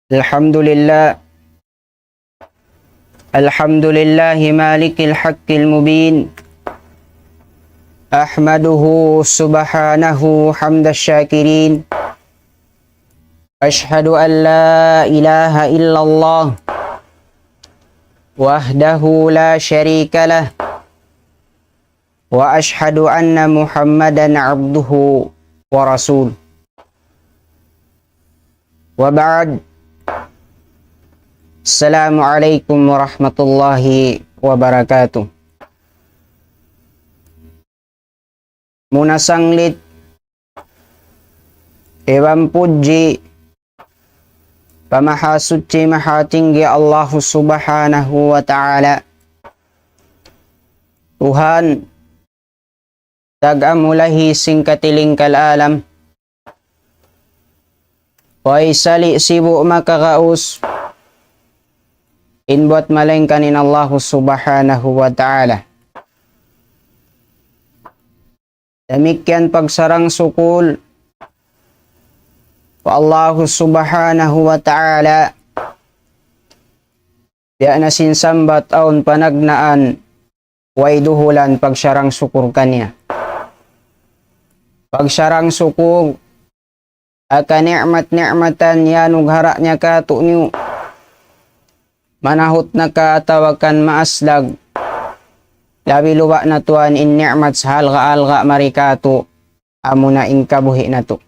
Alhamdulillah. Alhamdulillahi malikil haqqil mubin. Ahmaduhu subhanahu hamdash syakirin. Ashhadu an la ilaha illallah wahdahu la syarika lah. Wa ashhadu anna Muhammadan abduhu wa rasul. Wa ba'd. Assalamualaikum warahmatullahi wabarakatuh. Muna sanglit, ewan puji, pamahasuci mahatinggi Allah subhanahu wa ta'ala. Tuhan, tagamulahi singkatiling kalalam. Wai sali sibu makakaus. Inbuat malengkanin Allah subhanahu wa ta'ala. Demikian pagsarang sukul wa Allah subhanahu wa ta'ala. Diya na sinsambat aun panagnaan way duhulan pagsarang sukur kanya. Pagsarang sukur aka ni'mat-ni'matan yanug haraknya ka tu'nyo. Manahot na ka tawakan maaslag. Labi luwa na tuan in ni'mat sa halga-alga marikato. Amo na in kabuhi na to.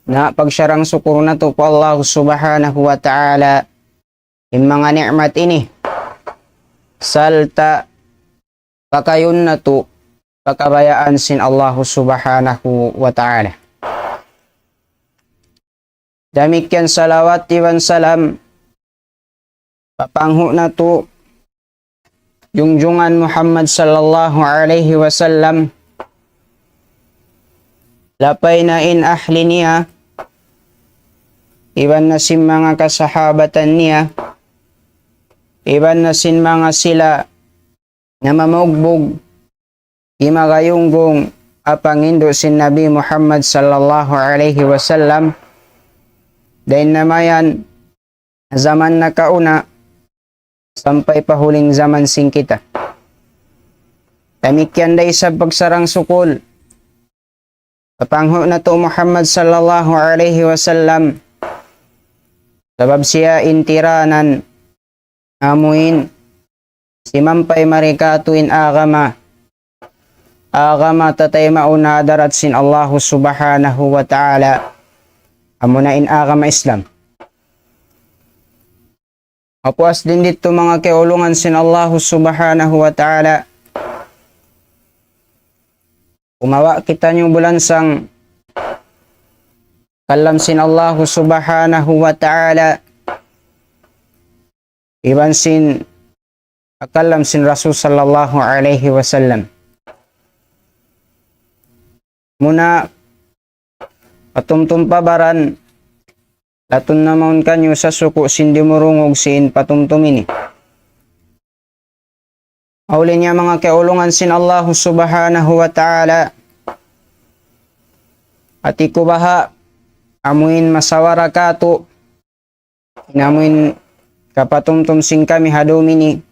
Na pagsyarang sukur na to po Allah subhanahu wa ta'ala. In mga ni'mat ini. Salta. Pakayon na to. Pakabayaan sin Allah subhanahu wa ta'ala. Damikyan salawat iwan salam. Papangho na to jungjungan Muhammad sallallahu alaihi wasallam. Lapay na in ahli niya. Iban na sin mga kasahabatan niya. Iban na sin mga sila na mamugbog. Imagayunggong apangindo sin Nabi Muhammad sallallahu alaihi wasallam. Dahil namayan zaman na kauna. Sampai pahuling zaman sing kita. Tamikyan day sa pagsarang sukul. Papangho na to Muhammad sallallahu alaihi wasallam. Sabab siya intiranan. Amuin. Si mampay marikatuin agama. Agama tatay mauna darat sin Allah subhanahu wa ta'ala. Amunain agama Islam. Apuas din dito mga kaulungan sin Allah subhanahu wa ta'ala. Umawa kita nyo bulansang kalam sin Allah subhanahu wa ta'ala. Iban sin akalam sin Rasul sallallahu alaihi wasallam. Muna patumtum pabaran. Latun naman kanyo sa suko sindi murungog siin patumtumini. Auli niya mga kaulungan sin Allah subhanahu wa ta'ala. At ikubaha amuin masawara kato. Inamuin kapatumtum sing kami hadumini.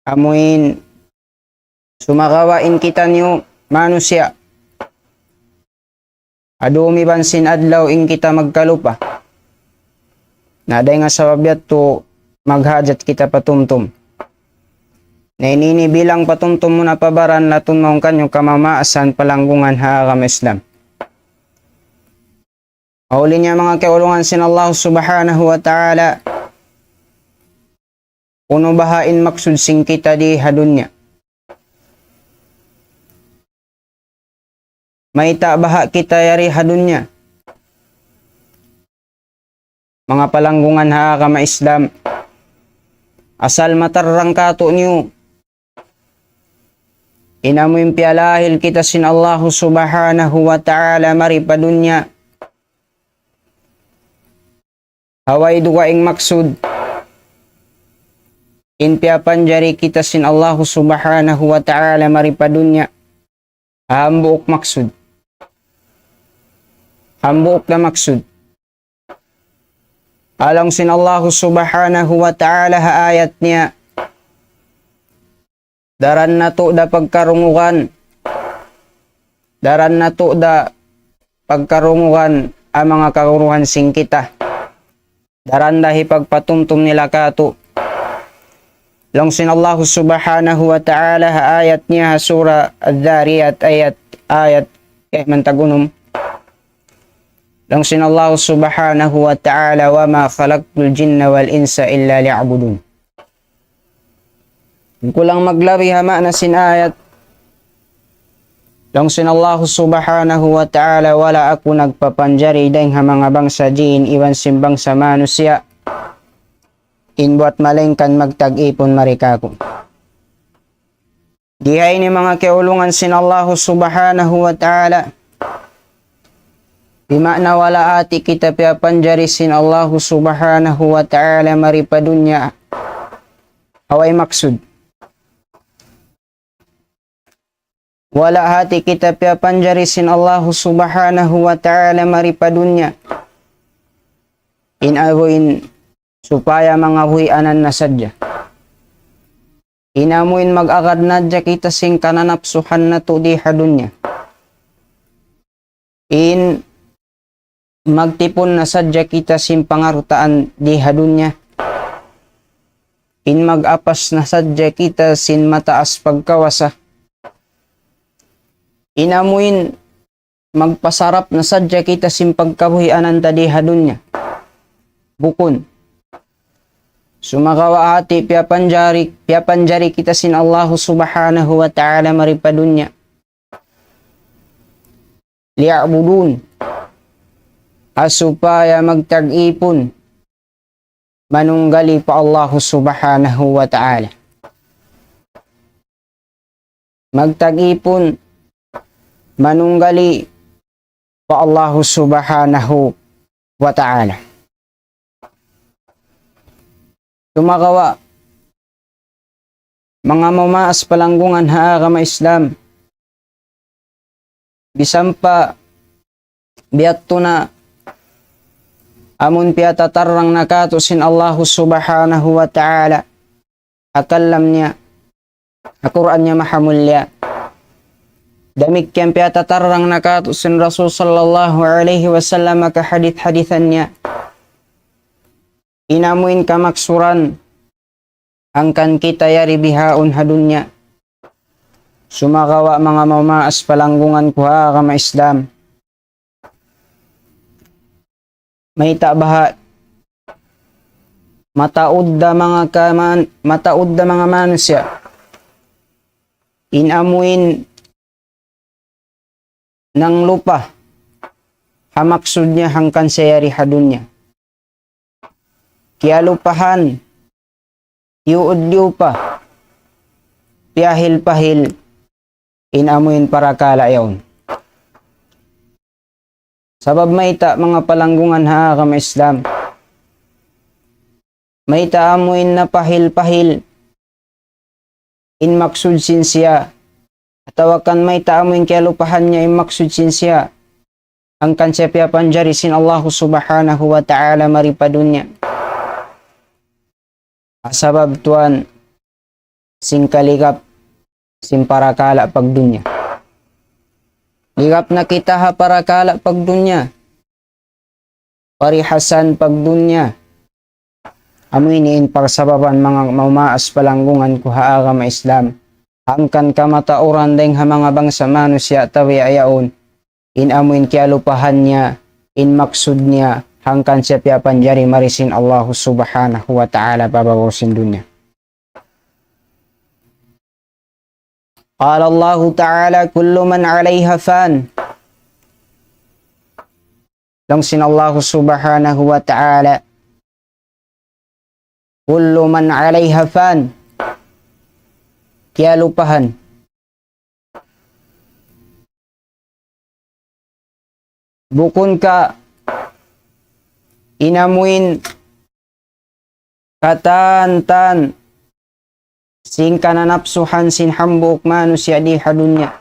Amuin sumakawain kita niyo manusia. Adumi bansin adlaw ing kita magkalupa. Naday nga sa wabyat to maghajat kita patumtum. Nainini bilang patumtum mo na pabaran latun maong kanyo kamamaasan palanggungan haagam Islam. Auli niya mga kaulungan sin Allah subhanahu wa ta'ala. Uno bahain maksud sing kita di hadunya. Maita baha kita yari hadunya. Mga palanggungan haagama Islam. Asal matarang kato niyo. Inamuin pialahil kita sin Allah subhanahu wa ta'ala maripadunya. Haway duwaing maksud. Inpia panjari kita sin Allah subhanahu wa ta'ala maripadunya. Hambuok maksud. Hambuok na maksud. Alang sin Allah subhanahu wa ta'ala ha ayat niya. Daran na to da pagkarungukan. Daran na to da pagkarungukan ang mga karuruhan sing kita. Daran dahi pagpatumtum nila kato. Lang sin Allah subhanahu wa ta'ala ha ayat niya ha surah Adh-Dhariyat ayat mantagunum. Lang sin Allah subhanahu wa ta'ala wa ma khalaqtul jinna wal insa illa liya'budun. Kulang maglabi hama na sin ayat. Lang sin Allah subhanahu wa ta'ala wala ako nagpapanjari dahil ha mga bangsa jin iwan simbang sa manusia. Inbuat malengkan magtag-ipon marikako. Dihay ni mga keulungan sin Allah subhanahu wa ta'ala. Bimakna wala ati kita piapanjari sin Allah subhanahu wa ta'ala maripadunya. Away maksud. Wala hati kita piapanjari sin Allah subhanahu wa ta'ala maripadunya. Inabuin supaya mga huyanan na sadya. Inamuin mag-agad nadya kita sing kananapsuhan na to di hadunya. Magtipon na sadya kita sin pangarutaan di hadunya. Mag-apas na sadya kita sin mataas pagkawasa. Inamuin magpasarap na sadya kita sin pagkabuhianan ta di hadunya. Bukon. Sumakawa ati piapanjari kita sin Allah subhanahu wa ta'ala maripadunya. Liya'budun. Asupaya magtag-ipon. Manunggali pa Allah subhanahu wa ta'ala. Magtag-ipon. Manunggali pa Allah subhanahu wa ta'ala. Tumakawa, mga mamaas palanggungan haa kama Islam. Bisampa, biyato na, amun piyatatarang nakato sin Allah subhanahu wa ta'ala. Akalam niya, Quran niya mahamulya. Damik kiyang piyatatarang nakato sin Rasul sallallahu alaihi wasallam kahadith-hadithan niya. Inamuin kamaksuran angkan kita yari bihaun hadunya. Sumakawa mga mamaas palanggungan kuha kama Islam. May tabaha mataud da mga manusia. Inamuin ng lupa hamaksud niya hangkan sa yari hadunya. Kaya lupahan, yuud-yupa, piyahil-pahil, inamuin para kalayaw. Sabab maita mga palanggungan haa kama Islam. Maita amuin na pahil-pahil, in maksud siya. Atawakan maita amuin kaya lupahan niya in maksud siya. Ang kansya piapanjari sin Allah subhanahu wa ta'ala maripadunya. Sabab tuan sing kaligap sing parakala pagdunya. Ligap na kita ha parakala pagdunya. Parihasan pagdunya. Amuinin pagsababan mga mamaas palanggungan ko haa kama Islam. Hangkan kamatauran deng ha mga bangsa manusia tawi ayaon. Inamuin kaya lupahan niya. In maksud niya. Hangkan siya piapanjari marisin Allah subhanahu wa ta'ala babawasin dunya. Qala Allah ta'ala kullu man 'alayha fan. Langsin Allah subhanahu wa ta'ala kullu man 'alayha fan. Kaya lupahan. Bukun ka inamuin katan sing kananapsuhan sin hambuk manusia di hadunya.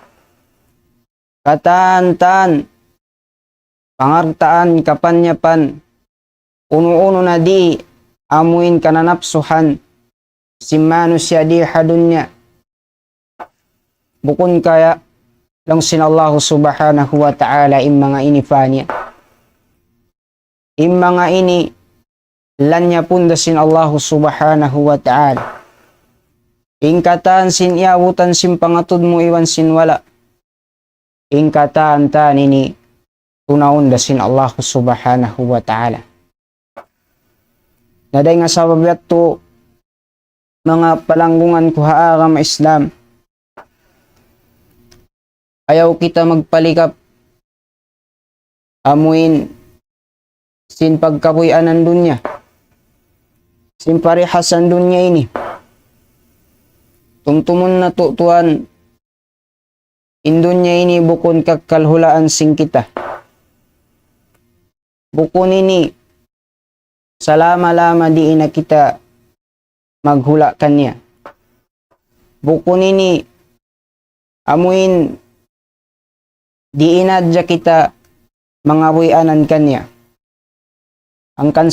kataan-taan, pangartaan, kapanyapan, uno-uno na di amuin kananapsuhan, simano siya di hadunya. Bukun kaya lang sinallahu subhanahu wa ta'ala im mga inifanya. Im mga ini lanya punda sin Allahu subhanahu wa ta'ala. Ingkataan sin iawutan sin pangatud mo iwan sin wala. Ingkataan taan ini tunaunda sin Allahu subhanahu wa ta'ala. Naday nga sa babyat to mga palanggungan ko haagam Islam. Ayaw kita magpalikap amuin sin pagkabuyan ng dunya. Sin parehas ang dunya ini. Tumtumun na tutuan in dunya ini bukon kakalhulaan sing kita. Bukon ini salama-lama di na kita maghula kanya. Bukon ini amuin di inadya kita mga buyanan kanya. Angkan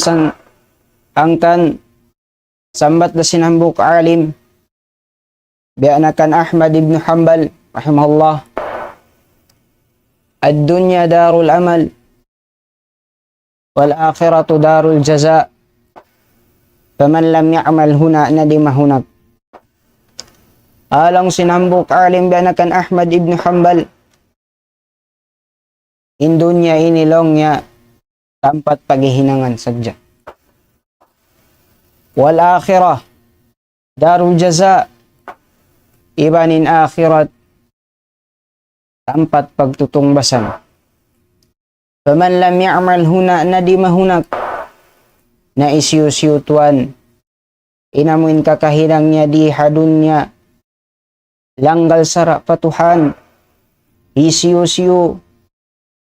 sambat na sinambuk alim bianakan Ahmad ibn Hanbal rahimahullah. Ad-dunya darul amal wal akhiratu darul jaza. Faman lam ya'mal huna nadima hunak. Alang sinambuk alim bianakan Ahmad ibn Hanbal. In dunya ini longnya tampat paghihinangan sadya. Wal akhirah darul jaza. Ibanin akhirat tampat pagtutungbasan. Faman lam ya'mal huna nadima hunak. Na isyusyutuan inamuin kakahinang niya di hadunya langgal sara patuhan isyusyu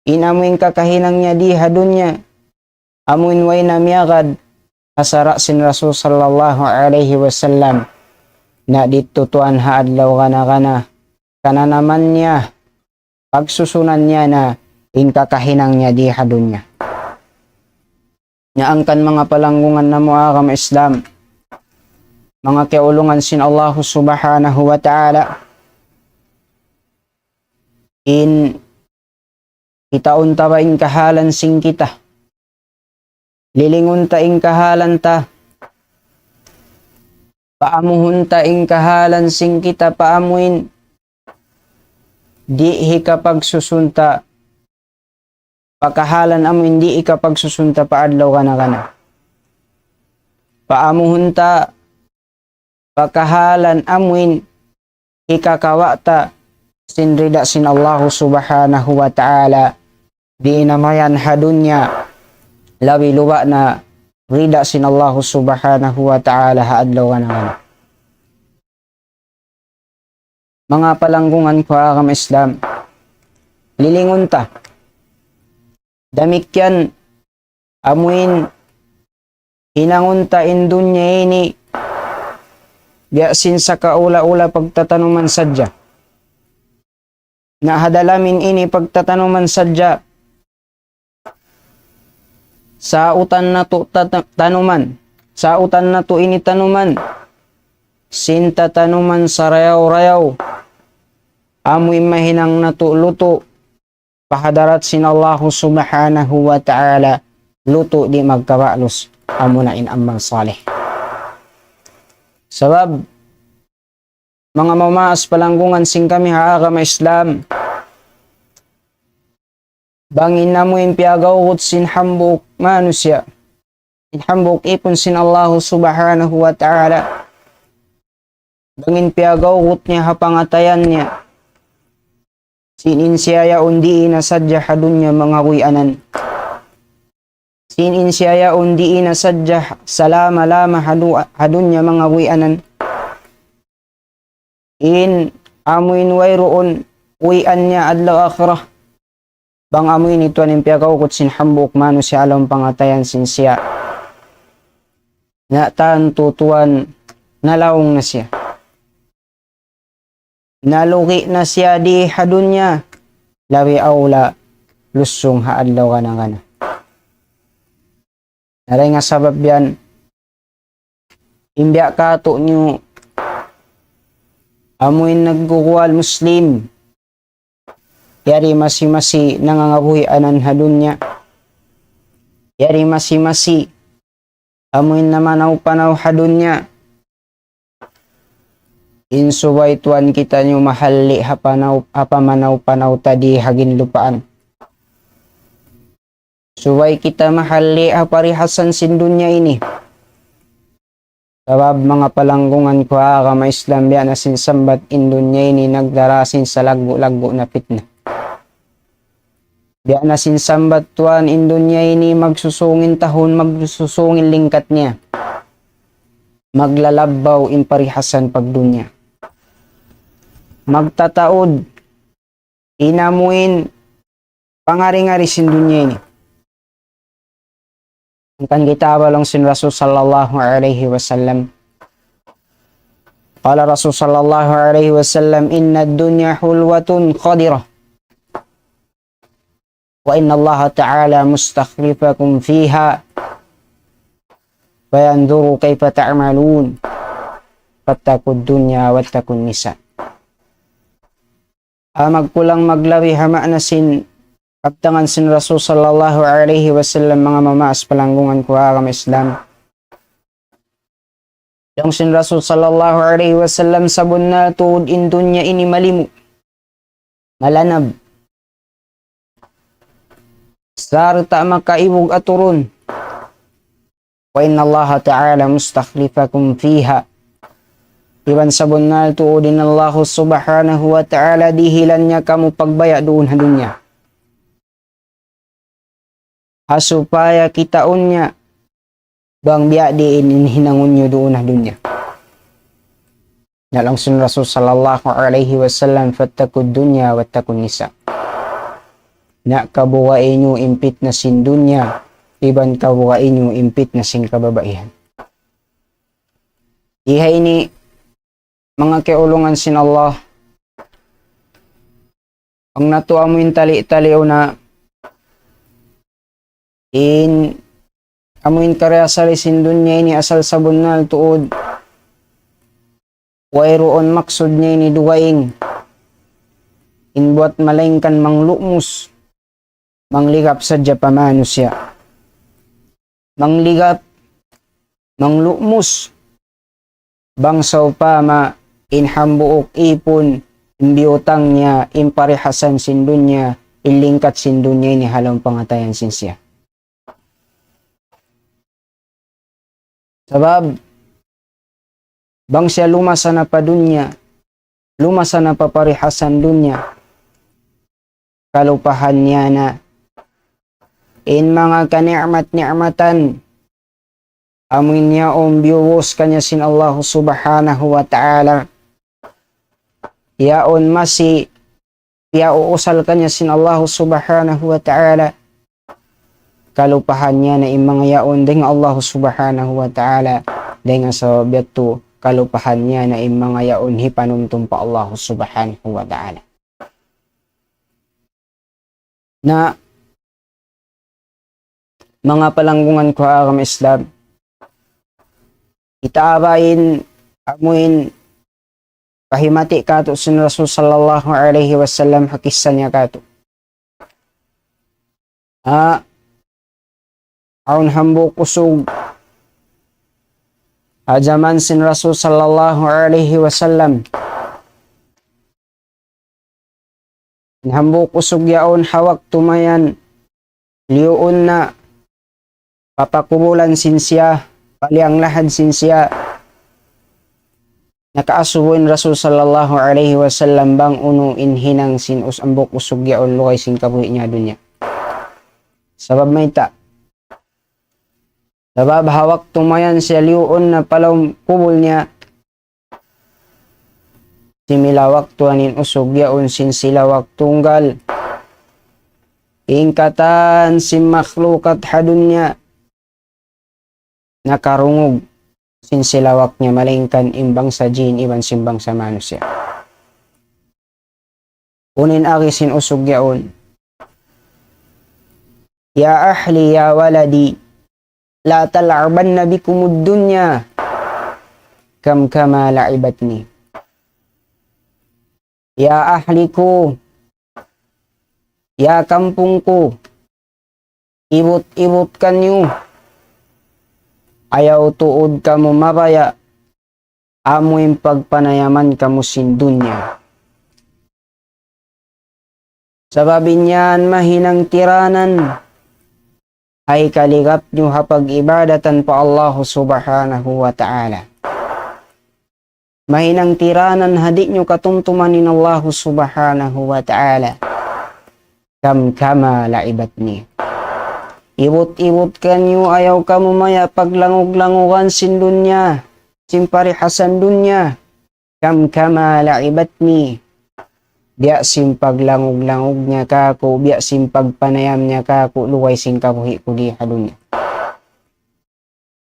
inamuin kakahinang niya di hadunya amuin way namyagad asara sin Rasul sallallahu alaihi wasallam na ditutuan haadlaw kana naman niya pagsusunan niya na in kakahinang niya di hadunya. Naangkan mga palanggungan na muagam Islam, mga kaulungan sin Allahu subhanahu wa ta'ala, in kitaon ta ba in kahalan sing kita, lilingon ta in kahalan ta, paamuhun ta in kahalan sing kita paamuin, di hikapag susunta, pakahalan amo hindi ikapag susunta paadlaw kana. Paamuhunta pakahalan amuin ikakawata sinrida sin Allahu subhanahu wa ta'ala di inamayan hadunya labi luwa na rida sin Allahu subhanahu wa ta'ala haadlaw kana. Mga palanggungan ko agam Islam, lilingon ta damikyan amuin hinangunta in dunya ini biasin sa kaula-ula pagtatanuman sadya na hadalamin ini pagtatanuman sadya sa utan na to tanuman sa utan na to ini tanuman sinta tanuman sa rayaw-rayaw amuin mahinang na to luto pahadarat sin Allahu subhanahu wa ta'ala luto di magkabalos amunain amang salih. Sabab mga mamaas palanggungan sing kami haagam Islam bangin namo in piagawot sin hambuk manusya in hambuk ipon sin Allahu subhanahu wa ta'ala bangin piagawot niya hapangatayan niya sinin siya undi na sadya hadunya mga wianan. Sinin siya undi na sadya salama-lama hadunya mga wianan. In amuin wayroon wian niya adlaw akhirah. Bang amuin ito ang piyagaw kot sin hambuk mano siya alam pangatayan sin siya. Na tan tutuan nalawong na siya. Nalugi na siya di hadunya. lawi awla lusong haadlaw kana. Naray nga sabab yan, imbya kato nyo amoy nagkukuwal Muslim, yari masi-masi nangangabuhi anan hadunya, yari masi-masi amoy namanaw-panaw hadunya, insubay tuan kita nyo mahalli hapamanaw-panaw tadi hagin lupaan. Subay kita mahalli haparihasan sin dunya ini. Sabab mga palanggungan ko kama Islam biya na sinsambat in dunya ini nagdarasin sa lago-lago na fitna. Biya na sinsambat tuan in dunya ini magsusungin tahon, magsusungin lingkat niya. Maglalabaw in parihasan pagdunya. Magtataod, inamuin pangari-ngari sin dunya ini. Kan kita balong sin Rasul sallallahu alaihi wasallam. Qala Rasul sallallahu alaihi wasallam, inna ad-dunya hulwatun qadirah. Wa inna Allah ta'ala mustakhlifakum fiha. Fayanzuru kaifa ta'malun. Fattaqud dunya wattaqun nisa. Magkulang maglawi hama na sin kaptangan sin Rasul sallallahu alaihi wasallam mga mamaas palanggungan ko agam Islam. Yung sin Rasul sallallahu alaihi wasallam sabon na tuod in dunya ini malimu, malanab, sarta makaibog aturun. Wa inna Allah ta'ala mustakhlifakum fiha. Iban sabon na tuodin Allah subhanahu wa ta'ala dihilan niya kamu pagbaya doon ha dunya. Supaya kita unya bang biya diin hinangon nyo doon na dunya. Nalangsun Rasul sallallahu alaihi wasallam, fattakud dunya wattakun nisa. Na kabuwain nyo impit na sin dunya, iban kabuwain nyo impit na sin kababaihan. Ihay ni mga keulungan sin Allah, ang natuwa mo yung tali-taliw na amuin karya salisin dunya ini asal sabon na tuod wairoon maksud niya ini duwaing inbuat malingkan manglumus mangligap sadya pamanusya mangligap manglumus bangsaw pa ma inhambuok ipon imbiutang niya imparihasan sin dunya ilingkat sin dunya ini halong pangatayan sin siya. Sabab, bang siya lumasa na pa dunya, lumasa na pa parihasan dunya, kalupahan niya na, in mga kani'mat-ni'matan, amin niya biuwos kanya sin Allah subhanahu wa ta'ala, yaon masi, uusal kanya sin Allah subhanahu wa ta'ala, kalupahan niya na imang yaon ding Allah subhanahu wa ta'ala ding sa biyato kalupahan niya na imang yaon hipanumtum pa Allah subhanahu wa ta'ala na mga palanggungan ko agam Islam itaabayin amuin pahimati kato sin Rasul sallallahu alaihi wasallam hakisan niya kato aun hambo kusog ajaman sin Rasul sallallahu alaihi wasallam hambo kusog yaon hawak tumayan liuon na papakubulan sin siya paliang lahad sin siya nakaasuwin Rasul sallallahu alaihi wasallam bang uno inhinang sin ambok kusog yaon lokay sin kabuhi niya dunya sabab may ta sabab hawak tumayan siya liuon na palaw kubol niya similawak tuanin usog yaon sin silawak tunggal ingkatan sin makhlukat hadun niya nakarungog sin silawak niya malingkan imbang sa jin iban simbang sa manusia Unin aki sinusog yaon. Ya ahli ya waladi, la tal'abanna bikumud dunya, kam kama la'ibatni. Ya ahli ko, ya kampung ko, ibot-ibot kanyo. Ayaw tuod kamo mabaya, amoy pagpanayaman kamo sin dunya. Sababin yan mahinang tiranan, ay kaligap nyo hapag ibadatan pa Allah subhanahu wa ta'ala. Mahinang tiranan hadi nyo katumtumanin Allah subhanahu wa ta'ala. Kam kama laibatni. Ibot-ibot kanyo ayaw kamumaya paglangog-langugan sin dunya, sin parihasan dunya. Kam kama laibatni. Biya sim paglangog-langog niya kako, biya sim pagpanayam niya kako, luway sing kabuhi ko di hadunya.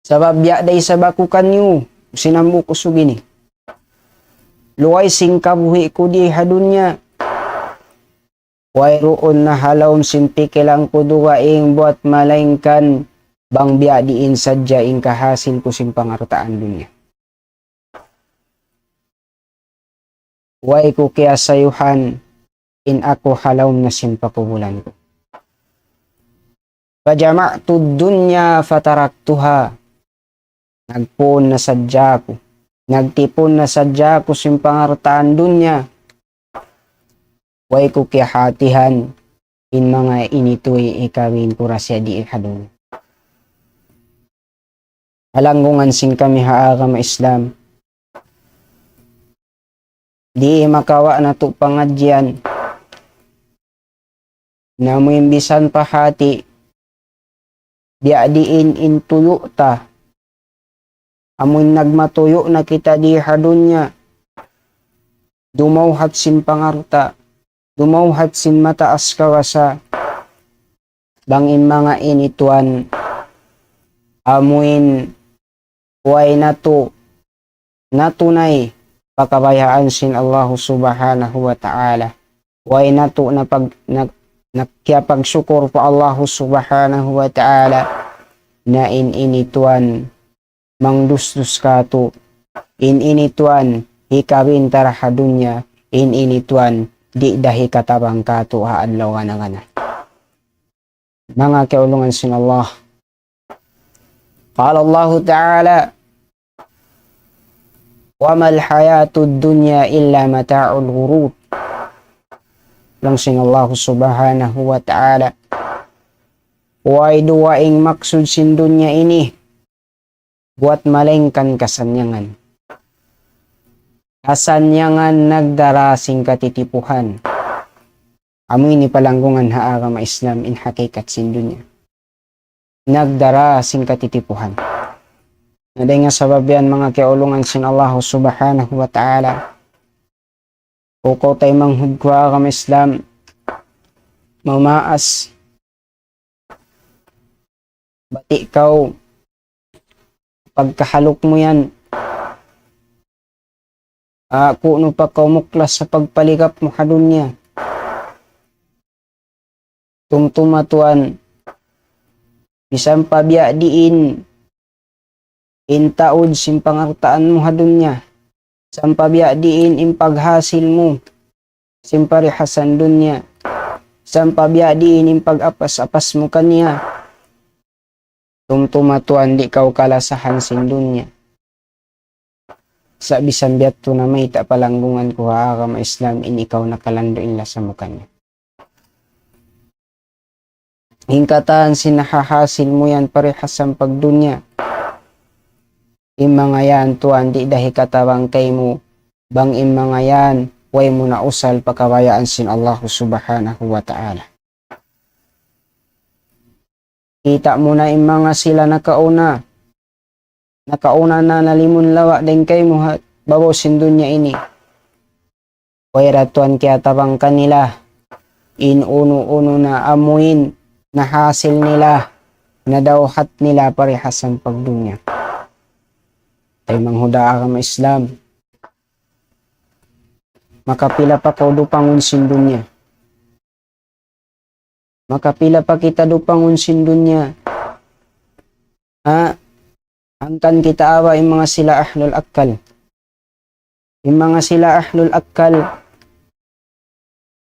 Sabab biya day sabaku kanyo, sinambu ko sugini. Luway sing kabuhi ko di hadunya. Way roon na halawon sin pikilang ko duwaing buat malaingkan, bang biya diin sadya ing kahasil ko sing pangartaan dunya. Way ko kaya sayuhan, in ako halaw na simpakubulan ko. Pajama'tu dunya fataraktuha. Nagpon na sadya ko. Nagtipon na sadya ko simpangartaan dunya. Way ko kaya hatihan, in mga inito'y ikawin ko rasya di ihadun. Halanggungan sing kami haaga ma Islam. Di makawa na to pangadyan. Namimbisan pahati. Di adiin intuyo ta. Amun nagmatuyo na kita di hadunya. Dumauhat sin pangarta. Dumauhat sin mataas kawasa. Bangin mga inituan. Amuin. Way na to. Natunay. Pakabayaan sin Allah subhanahu wa ta'ala. Way nato na pagsyukur pa Allah subhanahu wa ta'ala na inituan mangdusdus ka to. Inituan hikawin taraha dunya. Inituan di dahi katabang ka to haadlaw nga na. Mga kaulungan sin Allah. Qala Allah ta'ala, wa mal hayatud dunya illa mata'ul ghurur. Langsing Allah subhanahu wa ta'ala. Way duwaing maksud sin dunya ini. Buat malengkan kasanyangan. Kasanyangan nagdara sing katitipuhan. Amoy ni palanggungan haaga ma Islam in hakikat sin dunya. Nagdara sing katitipuhan. Naday nga sababyan mga kaulungan sin Allah subhanahu wa ta'ala. Kukaw tayo manghudkwa kam Islam. Mamaas. Bati ikaw. Pagkahalok mo yan. Kuno pa kaw muklas sa pagpalikap mo hadunya. Tumtumatuan. Bisan pabiya diin. Intaod simpangartaan mo hadunya. Sampabiya diin impaghasil mo. Simparihasan dunya. Sampabiya diin impag-apas-apas mo kanya. Tumtumatuan di kaw kalasahan sin dunya. Sa bisan biyat to na may tapalanggungan ko haaka ma Islam in ikaw nakalando in lasa mo kanya. Hingkatan sinahahasil mo yan parihasan pagdunya. Mga yan tuan di dahi katawang kay mo bang mga yan way mo na usal pakawayaan sin Allah subhanahu wa ta'ala. Kita mo na mga sila nakauna na nalimun lawa din kay mo babaw sin dunya ini. Way ratuan kaya tabang kanila in uno-uno na amuin na hasil nila na dawhat nila parihasan pagdunya. Tayo manghuda ka ma Islam. makapila pa ko dupang unsin dunya. Makapila pa kita dupang unsin dunya. Angkan kita awa yung mga sila ahlul akkal. Yung mga sila ahlul akkal,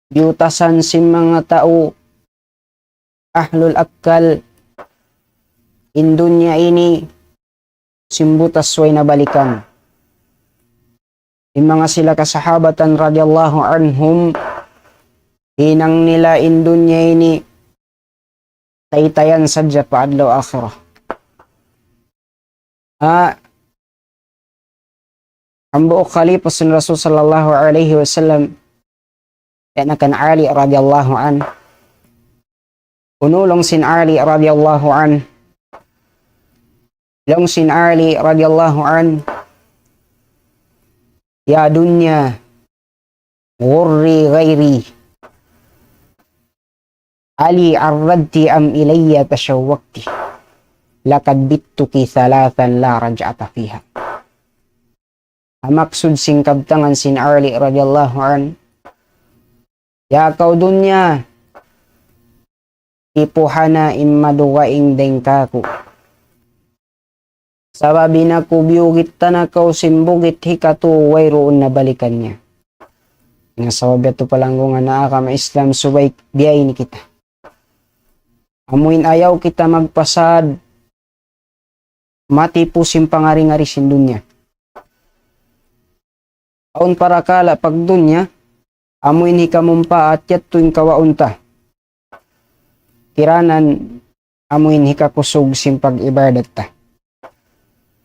diutasan si mga tao ahlul akkal in dunya ini simbutas way nabalikan. Yung mga sila kasahabatan radiyallahu anhum, hinang nila in dunya ini taytayan sadya paadlaw akhirah. Ang buok khalifa sin Rasul sallallahu alaihi wasallam yan akan Ali radiyallahu an. Unulong sin Ali radiyallahu an. Long sin Ali radiyallahu an. Ya dunya ghurri ghairi. Ali arradti am ilayya tashawwakti. Lakad bittuki thalathan la raj'ata fiha. Amaksud sing kabtangan sin Ali radiyallahu an. Ya kau dunya, ipuhana immadugaing dengkaku. Sababi na kubyugit tanakaw simbugit hikatu wayroon na balikan niya. Nga sababi ito palanggo nga naaka Islam subay biyay ni kita. Amuin ayaw kita magpasad, mati pusim pangari-ngari sin dunya. Aun para kala pag dunya, amuin hikamumpa at yat tuwing kawaunta. Kiranan, amuin hikakusog sim pag-ibadat ta.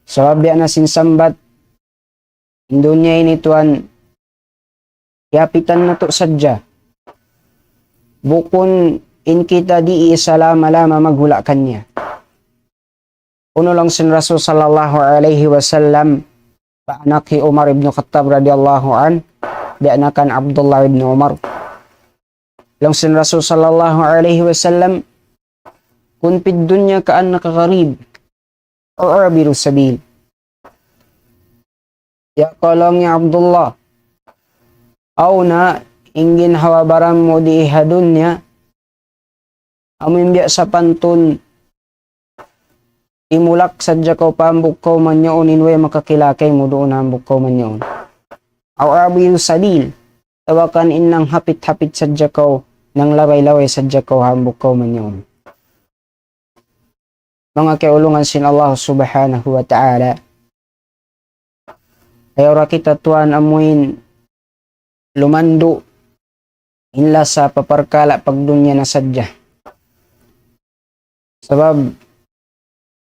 Sababya na sinsambat, dunya ini tuan, yapitan na to sadya. Bukon in kita di isalama-lama maghula kanya. Uno lang sin Rasul sallallahu alaihi wasallam, anak Umar ibn Khattab radiyallahu an, bianakan Abdullah ibn Umar. Lang sin Rasul sallallahu alaihi wasallam, kun pid dunya kaan nakakarib, o abiru sabil. Ya kalong ya Abdullah, aw na ingin hawabaran mo di ihadunya, amin biya sa pantun, imulak sadya ko pambuk ko man yun, inwe makakilakay mo doon hambuk ko man yun. Aw abiru sabil, tawakan inang hapit-hapit sadya ko, nang laway-laway sadya ko hambuk ko man yun. Mga kaulungan sin Allah subhanahu wa ta'ala, ayaw ra kita tuan amuin lumando inla sa paparkala pagdunya na sadya. Sabab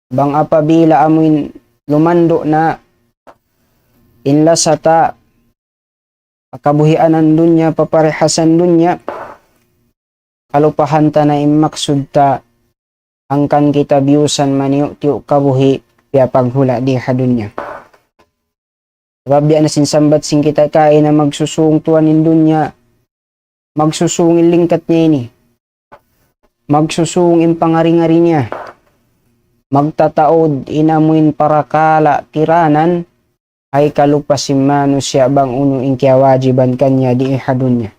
bang apabila amuin lumando na inla sa ta pakabuhian ang dunya, paparehasan dunya, kalupahan ta na imaksud ta angkan kita biyusan maniyo tiyo kabuhi piya paghula di hadunya. Sabab di na sinsambat sing kita kain na magsusung tuan in dunya, magsusung lingkat niya ini, magsusung in pangari-ngari niya, magtataod inamuin para kala tiranan, ay kalupasin manusya bang uno in kiawajiban kanya di ihadunya.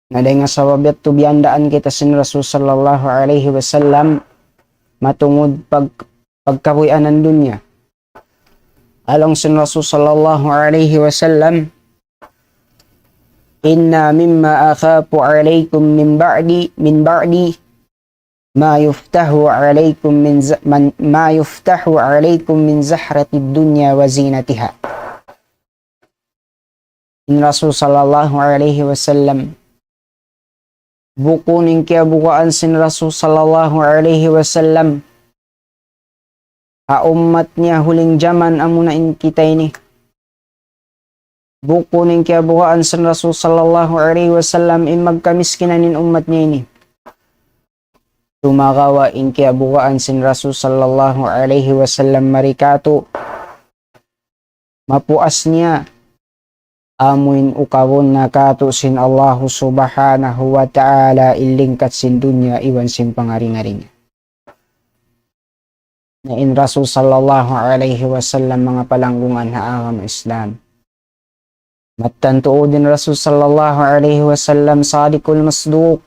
Naday nga sababat to biyandaan kita sin Rasul sallallahu alaihi wasallam matungod pagkabuyan ng dunya. Along sin Rasul sallallahu alaihi wasallam, inna mimma akhafu alaikum min ba'di ma yuftahu alaikum min zahrati dunya wa zinatiha. In Rasul sallallahu alaihi wasallam, bukunin kaya bukaan sin Rasul sallallahu alaihi wasallam, ummat niya huling zaman amunain kita ini. Bukunin kaya bukaan sin Rasul sallallahu alaihi wasallam in magkamiskinanin ummat niya ini. Tumagawa in kaya bukaan sin Rasul sallallahu alaihi wasallam marikato, mapuas niya amuin ukawon na kato sin Allah subhanahu wa ta'ala ilingkat sin dunya iwan sin pangari-ngari niya. Na in Rasul sallallahu alaihi wasallam mga palanggungan na agam Islam. Mattantuo din Rasul sallallahu alaihi wasallam sadikul masduq.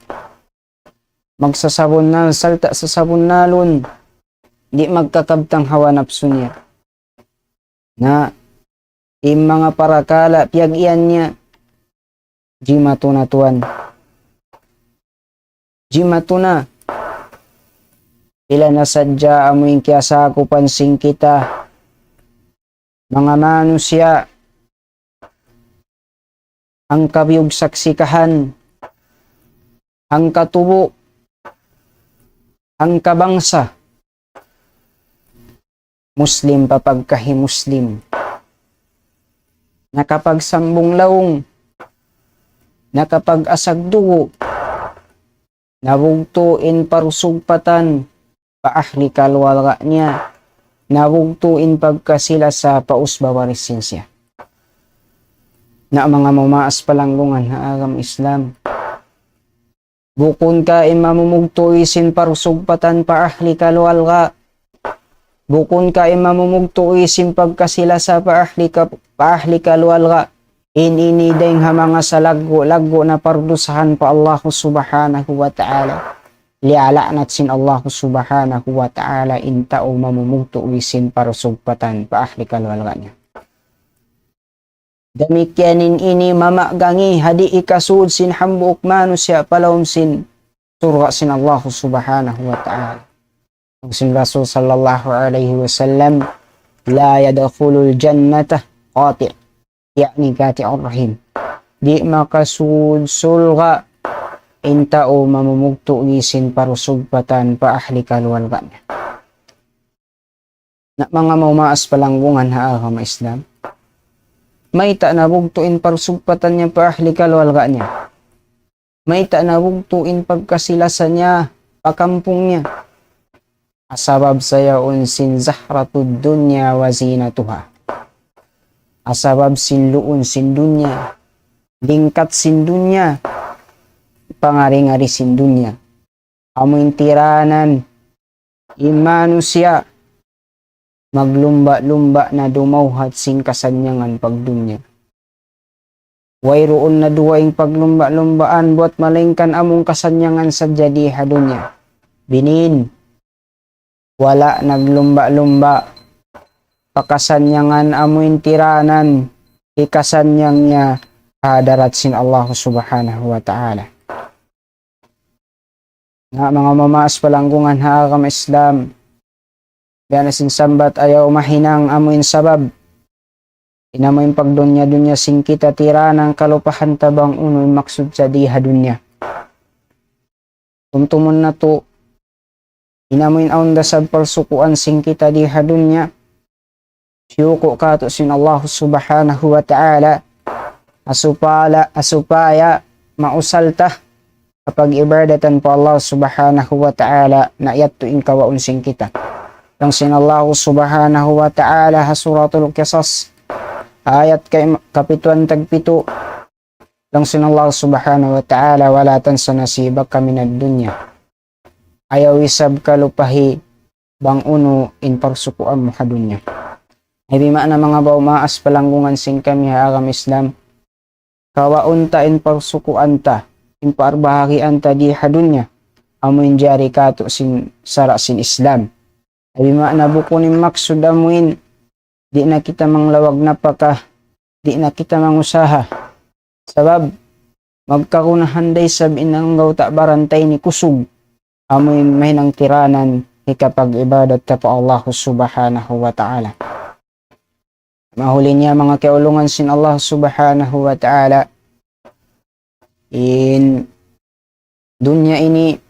Magsasabon na salta sa sabon nalon. Di magkakabtang hawa napso niya. Na mga parakala piyag iyan niya. Jimatu na tuan. Jimatu na. Ila na sadya amoy kiyasa ko pansing kita. Mga manusia. Ang kabiyog saksikahan, ang katubo, ang kabangsa, Muslim papagkahi-Muslim, nakapagsambong laong, nakapag-asag dugo, nabugtuin parusugpatan, paahli kalwalga niya, nabugtuin pagkasila sa pausbawarisin na mga mamaas palanggungan na agam Islam. Bukon ka imamumugtuisin parusugpatan paahli kalwalga. Bukon ka imamumugtuisin pagkasila sa paahli kalwalga. Ininideng ha mga sa laggo na pardusahan pa Allah subhanahu wa ta'ala. Liala'nat sin Allah subhanahu wa ta'ala intao mamumugtuisin parusugpatan paahli kalwalga niya. Damikyanin ini mamagangi hadi ikasud sin hambuk manusia palawm sin surga sin Allah subhanahu wa ta'ala. Sin Rasul sallallahu alaihi wasallam la yadkhulul jannata qati' yakni qati'ur rahim. Di makasud sulga intao mamumugto gisin parusugpatan paahli kalwalgan. Na mga maumaas palanggungan ha agama Islam. May ta na bugtuin parusugpatan niya paahli kalwalga niya. May ta na bugtuin pagkasilasan niya, pakampung niya. Asabab saya unsin zahratud dunya wa zinatuha. Asabab sin luun sin dunya, lingkat sin dunya, pangari-ngari sin dunya. Amoy tiranan, imanusia, maglumba-lumba na dumawhat sing kasanyangan pagdunya. Wayroon na duwaing paglumba-lumbaan buat malingkan among kasanyangan sa jadiha dunya. Binin, wala naglumba-lumba, pakasanyangan amoy tiranan, ikasanyang niya hadarat sin Allah subhanahu wa ta'ala. Nga mga mamaas palanggungan ha agama Islam, yan sin sambat ayaw mahinang amoy sabab. Inamoy pagdunya-dunya sing kita tiranang kalupahan tabang unoy maksud sa diha dunya. Tumtumon na to, inamoy aunda sa persukuan sing kita diha dunya. Siyuko kato sin Allah subhanahu wa ta'ala asupaya mausalta kapag ibadatan po Allah subhanahu wa ta'ala na yattuin kawaun sing kita. Lang sin Allah subhanahu wa ta'ala ha suratul Qisas ayat kapituan tagpito. Lang sin Allah subhanahu wa ta'ala wala tansa nasibaka minad dunya. Ayaw isab kalupahi bang uno in parsukuan mo hadunya. Ay bima na mga baumaas palanggungan sing kami ha agam Islam. Kawaunta in parsukuan ta in paarbahagian ta di hadunya. Amoy jari kato sin sara sin Islam. Ay na bukunin maksud amuin, di na kita manglawag na paka, di na kita mangusaha. Sabab, magkakunahanday sab inang gawta barantay ni kusog, amuin may nang tiranan, ikapag ibadat ta pa Allah subhanahu wa ta'ala. Mahuli niya mga kaulungan sin Allah subhanahu wa ta'ala, in dunya ini,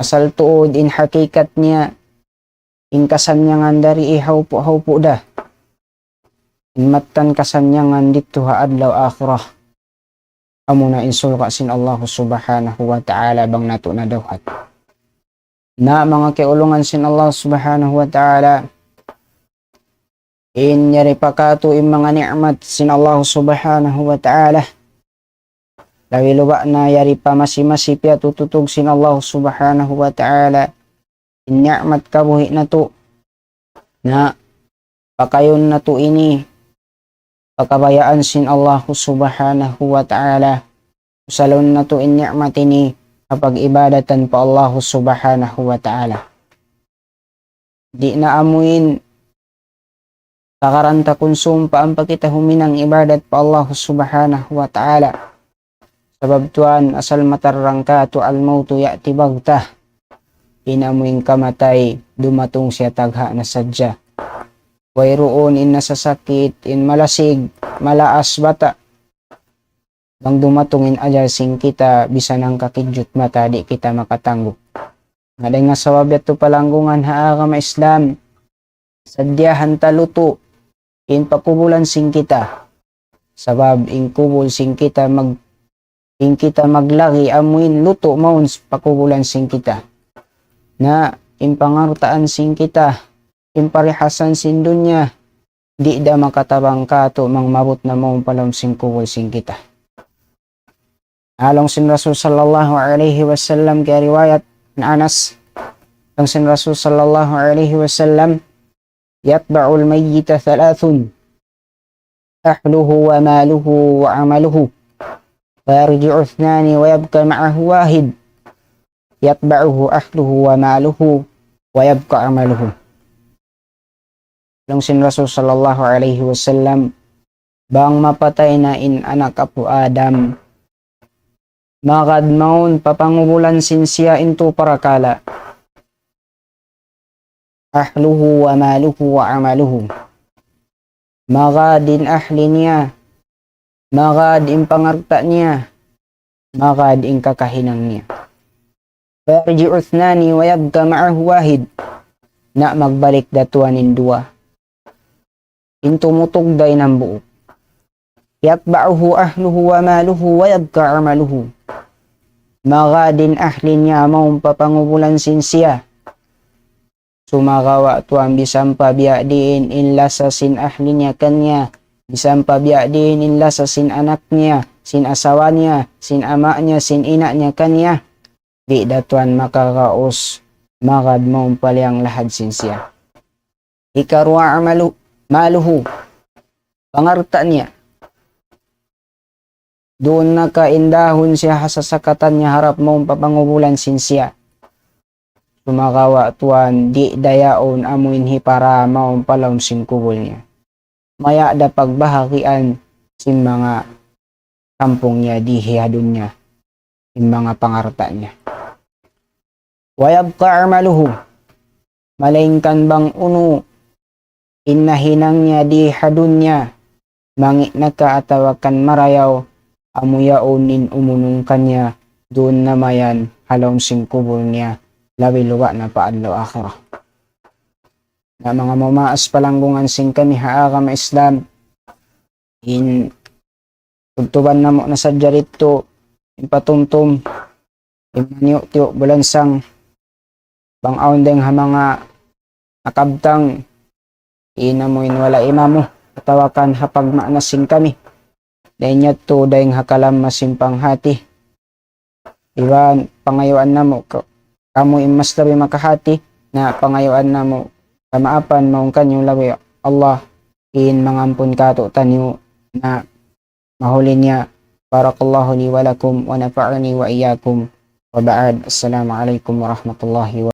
asal tuod in hakikat niya in kasanyangan dari ihawpo dah in matan kasanyangan dito ha adlaw akhirah amuna insulka sin Allah subhanahu wa ta'ala bang nato na dawhat na mga kaulungan sin Allah subhanahu wa ta'ala in yari pakato in mga ni'mat sin Allah subhanahu wa ta'ala. Lawi luba na yari pa masi-masipya tututog sin Allah subhanahu wa ta'ala. Inya'mat kabuhi na to. Na pakayon na to ini. pakabayaan sin Allah subhanahu wa ta'ala salon na to in ni'matini kapag ibadatan pa Allah subhanahu wa ta'ala. Di na amuin takaranta konsum pa ang pagkita huminang ibadat pa Allah subhanahu wa ta'ala. Sabab tuan asal matarang ka tu al-mautu ya'ti bagtah. Inamuing kamatay dumatong siya tagha na sadya. Wayroon in nasasakit, in malasig, malaas bata. Bang dumatong in ajarsing kita bisa nang kakidyot mata di kita makatanggap. Ngaday nga sawabet to palanggungan haa ka Islam. Sadyahan taluto in pakubulan sing kita. Sabab in kubul sing kita maglagi amuin luto maun pakubulan sing kita. Na in pangartaan sing kita, in parihasan sin dunya, di da makatabang kato mang mabot na maun palam sing kubul sing kita. Along sin Rasul sallallahu alaihi wasallam kaya riwayat na Anas, ang sin Rasul sallallahu alaihi wasallam, yatba'ul mayyita thalathun, ahluhu wa maluhu wa amaluhu, wa yarji'u ithnani wa yabka ma'ahu wahid, yatba'uhu ahluhu wa maluhu, wa yabka amaluhu. Along sin Rasul sallallahu alaihi wasallam, bang mapatay na in anak apo Adam, magad maun papangubulan sin siya into parakala. Ahluhu wa maluhu wa amaluhu. Magad in ahli niya, magad in pangarta niya, magad in kakahinang niya. Yarji'u ithnani wa yabka ma'ahu wahid. Na magbalik datuan in dua. In tumutugday ng buo. Yatba'uhu ahluhu wa maluhu wa yabka amaluhu. Magadin ahli niya maong papangubulan sin siya. Sumagawa tuan bisang pabiya diin illa sa sin ahli niya kanya. Bisang pabiya diin illa sa sin anak niya, sin asawa niya, sin ama niya, sin ina niya kanya. Di datuan makakaos, magad maong paliang lahad sin siya. Ikarwa maluhu, pangarta niya. Doon nakaindahon siya hasasakatan niya harap maong papangubulan sin siya. Sumakawa tuan di dayaon amuin para maong palawm sin kubol niya. Maya da pagbahagian sin mga kampong niya di hiyadon niya. Sin mga pangarta niya. Wayabka amaluhu, malaingkan bang uno, inahinang niya di hadun niya, mangi nakaatawakan marayaw, amuyaonin umunong kanya, doon namayan halawm sing kubol niya, labi luwa na paadlaw akhirah. Na mga mamaas palanggungan sing kami haa kama Islam, in tugtuban na mo na sa jarito, in patumtum, in manyo-tiyo bulansang, bang aundeng ha mga akabtang inamuin wala imamo katawakan hapag maanasing kami dahil niya to dahil hakalam masimpang hati diba pangayuan na mo kamo imas labi makahati na pangayuan na mo kamaapan maong kanyong labi Allah in mangampun kato tanyo na mahuli niya. Barakallahu li walakum wa nafa'ani wa iyyakum wa ba'd. Assalamualaikum warahmatullahi wabarakatuh.